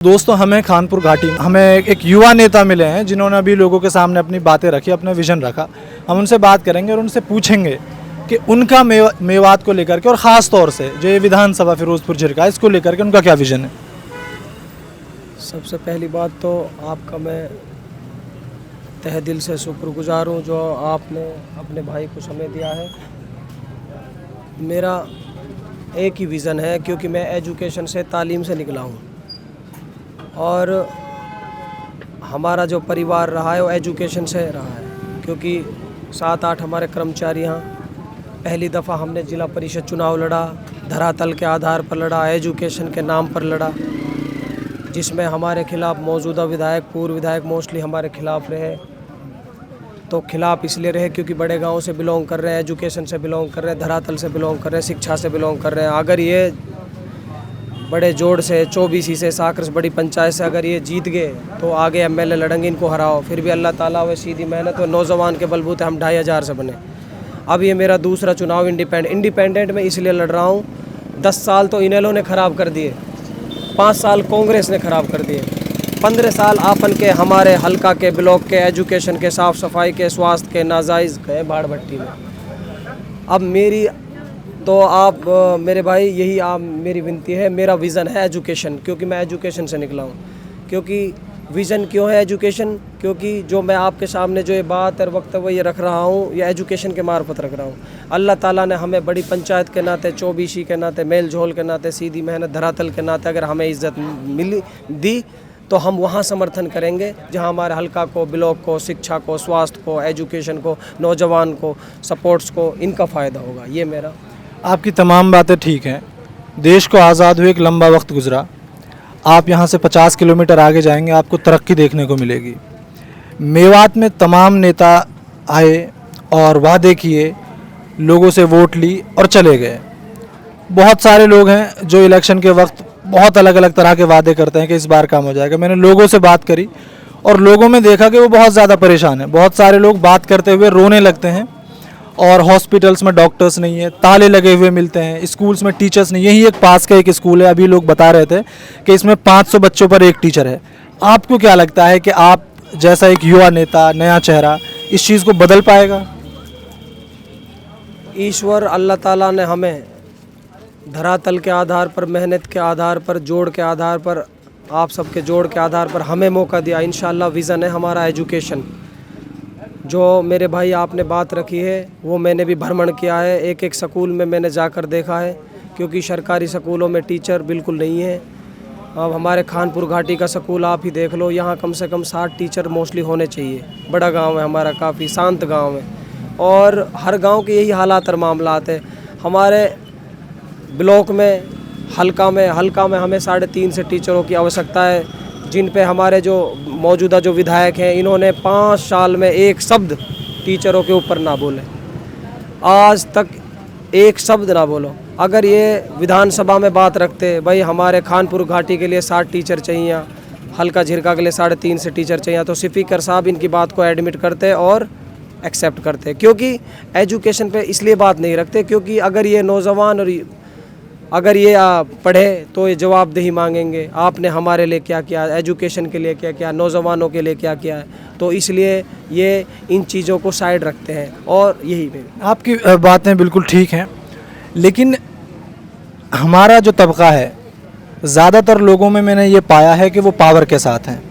दोस्तों, हमें खानपुर घाटी हमें एक युवा नेता मिले हैं जिन्होंने अभी लोगों के सामने अपनी बातें रखी, अपना विजन रखा। हम उनसे बात करेंगे और उनसे पूछेंगे कि उनका मेवात को लेकर के और ख़ास तौर से जो ये विधानसभा फिरोजपुर झिरका इसको लेकर के उनका क्या विजन है। सबसे पहली बात तो आपका मैं तहे दिल से शुक्रगुजार हूँ जो आपने अपने भाई को समय दिया है। मेरा एक ही विज़न है, क्योंकि मैं एजुकेशन से, तालीम से निकला हूँ और हमारा जो परिवार रहा है वो एजुकेशन से रहा है। क्योंकि 7-8 हमारे कर्मचारी यहाँ, पहली दफ़ा हमने ज़िला परिषद चुनाव लड़ा, धरातल के आधार पर लड़ा, एजुकेशन के नाम पर लड़ा, जिसमें हमारे खिलाफ मौजूदा विधायक, पूर्व विधायक मोस्टली हमारे खिलाफ रहे। तो खिलाफ इसलिए रहे क्योंकि बड़े गांव से बिलोंग कर रहे हैं, एजुकेशन से बिलोंग कर रहे हैं, धरातल से बिलोंग कर रहे हैं, शिक्षा से बिलोंग कर रहे हैं। अगर ये बड़े जोड़ से 24 से साकरस बड़ी पंचायत से अगर ये जीत गए तो आगे एमएलए लड़ेंगे, इनको हराओ। फिर भी अल्लाह ताला व सीधी मेहनत व नौजवान के बलबूते हम 2500 से बने। अब ये मेरा दूसरा चुनाव इंडिपेंडेंट में इसलिए लड़ रहा हूँ। 10 साल तो इनेलो ने ख़राब कर दिए, 5 साल कांग्रेस ने ख़राब कर दिए, 15 साल आपन के हमारे हल्का के, ब्लॉक के, एजुकेशन के, साफ़ सफाई के, स्वास्थ्य के नाजायज़ गए बाढ़ भट्टी में। अब मेरी तो आप मेरे भाई, यही आप मेरी विनती है, मेरा विज़न है एजुकेशन, क्योंकि मैं एजुकेशन से निकला हूँ। क्योंकि विज़न क्यों है एजुकेशन? क्योंकि जो मैं आपके सामने जो ये बात और वक्तव्य ये रख रहा हूँ, ये एजुकेशन के मार्फत रख रहा हूँ। अल्लाह ताला ने हमें बड़ी पंचायत के नाते, 24 के नाते, मेल झोल के नाते, सीधी मेहनत, धरातल के नाते अगर हमें इज़्ज़त मिली दी तो हम वहाँ समर्थन करेंगे जहाँ हमारे हल्का को, ब्लॉक को, शिक्षा को, स्वास्थ्य को, एजुकेशन को, नौजवान को, सपोर्ट्स को, इनका फ़ायदा होगा। ये मेरा। आपकी तमाम बातें ठीक हैं। देश को आज़ाद हुए एक लंबा वक्त गुजरा। आप यहाँ से 50 किलोमीटर आगे जाएंगे, आपको तरक्की देखने को मिलेगी। मेवात में तमाम नेता आए और वादे किए, लोगों से वोट ली और चले गए। बहुत सारे लोग हैं जो इलेक्शन के वक्त बहुत अलग अलग तरह के वादे करते हैं कि इस बार काम हो जाएगा। मैंने लोगों से बात करी और लोगों में देखा कि वो बहुत ज़्यादा परेशान हैं। बहुत सारे लोग बात करते हुए रोने लगते हैं और हॉस्पिटल्स में डॉक्टर्स नहीं है, ताले लगे हुए मिलते हैं, स्कूल्स में टीचर्स नहीं। यही एक पास का एक स्कूल है, अभी लोग बता रहे थे कि इसमें 500 बच्चों पर एक टीचर है। आपको क्या लगता है कि आप जैसा एक युवा नेता, नया चेहरा, इस चीज़ को बदल पाएगा? ईश्वर अल्लाह ताला ने हमें धरातल के आधार पर, मेहनत के आधार पर, जोड़ के आधार पर, आप सबके जोड़ के आधार पर हमें मौका दिया। इंशाल्लाह विज़न है हमारा एजुकेशन। जो मेरे भाई आपने बात रखी है वो मैंने भी भ्रमण किया है, एक एक स्कूल में मैंने जाकर देखा है, क्योंकि सरकारी स्कूलों में टीचर बिल्कुल नहीं है। अब हमारे खानपुर घाटी का स्कूल आप ही देख लो, यहाँ कम से कम 60 टीचर मोस्टली होने चाहिए। बड़ा गांव है हमारा, काफ़ी शांत गांव है और हर गांव के यही हालात और मामलात है। हमारे ब्लॉक में, हल्का में हमें 3.5 से टीचरों की आवश्यकता है, जिन पे हमारे जो मौजूदा जो विधायक हैं इन्होंने 5 साल में एक शब्द टीचरों के ऊपर ना बोले, आज तक एक शब्द ना बोलो। अगर ये विधानसभा में बात रखते, भाई हमारे खानपुर घाटी के लिए 60 टीचर चाहिए, हल्का झिरका के लिए 3.5 से टीचर चाहिए, तो स्पीकर साहब इनकी बात को एडमिट करते और एक्सेप्ट करते। क्योंकि एजुकेशन पे इसलिए बात नहीं रखते क्योंकि अगर ये नौजवान और अगर ये पढ़े तो ये जवाबदेही मांगेंगे, आपने हमारे लिए क्या किया, एजुकेशन के लिए क्या किया, नौजवानों के लिए क्या किया है। तो इसलिए ये इन चीज़ों को साइड रखते हैं और यही आपकी बातें बिल्कुल ठीक हैं, लेकिन हमारा जो तबका है, ज़्यादातर लोगों में मैंने ये पाया है कि वो पावर के साथ हैं।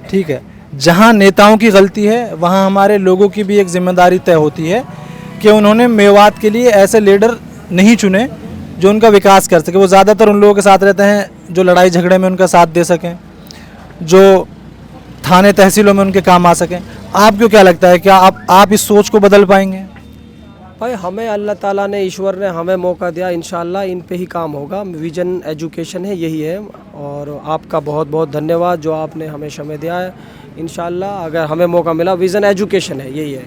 ठीक है, जहाँ नेताओं की गलती है वहाँ हमारे लोगों की भी एक जिम्मेदारी तय होती है कि उन्होंने मेवात के लिए ऐसे लीडर नहीं चुने जो उनका विकास कर सके। वो ज़्यादातर उन लोगों के साथ रहते हैं जो लड़ाई झगड़े में उनका साथ दे सकें, जो थाने तहसीलों में उनके काम आ सकें। आपको क्या लगता है, क्या आप इस सोच को बदल पाएंगे? भाई हमें अल्लाह ताला ने, ईश्वर ने हमें मौका दिया, इंशाल्लाह इन पे ही काम होगा। विजन एजुकेशन है, यही है। और आपका बहुत बहुत धन्यवाद जो आपने हमें समय दिया है। इंशाल्लाह अगर हमें मौका मिला, विजन एजुकेशन है, यही है।